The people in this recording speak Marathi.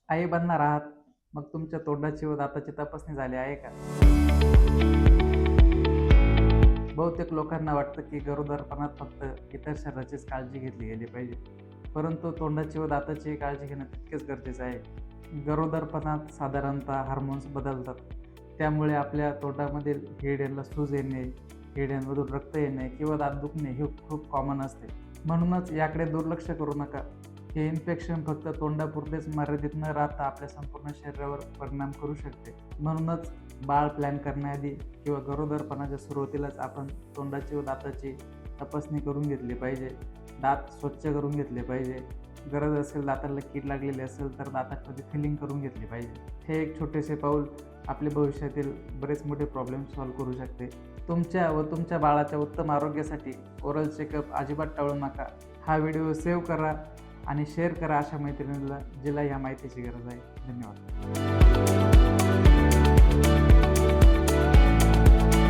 आई बनणार आहात, मग तुमच्या तोंडाची व दाताची तपासणी झाली आहे का? बहुतेक लोकांना वाटतं की गरोदरपणात फक्त इतर शरीराचीच काळजी घेतली गेली पाहिजे, परंतु तोंडाची व दाताची काळजी घेणं तितकेच गरजेचं आहे. गरोदरपणात साधारणतः हार्मोन्स बदलतात, त्यामुळे आपल्या तोंडामधील हिरड्यांना सूज येणे, हिरड्यांमधून रक्त येणे किंवा दात दुखणे हे खूप कॉमन असते. म्हणूनच याकडे दुर्लक्ष करू नका. हे इन्फेक्शन फक्त तोंडापुरतेच मर्यादित न राहता आपल्या संपूर्ण शरीरावर परिणाम करू शकते. म्हणूनच बाळ प्लॅन करण्याआधी किंवा गरोदरपणाच्या सुरुवातीलाच आपण तोंडाची व दाताची तपासणी करून घेतली पाहिजे. दात स्वच्छ करून घेतले पाहिजे. गरज असेल दाताला कीड लागलेली असेल तर दातामध्ये फिलिंग करून घेतली पाहिजे. हे एक छोटेसे पाऊल आपल्या भविष्यातील बरेच मोठे प्रॉब्लेम सॉल्व्ह करू शकते. तुमच्या व तुमच्या बाळाच्या उत्तम आरोग्यासाठी ओरल चेकअप अजिबात टाळू नका. हा व्हिडिओ सेव्ह करा आणि शेअर करा अशा मैत्रिणीला जिला या माहितीची गरज आहे. धन्यवाद.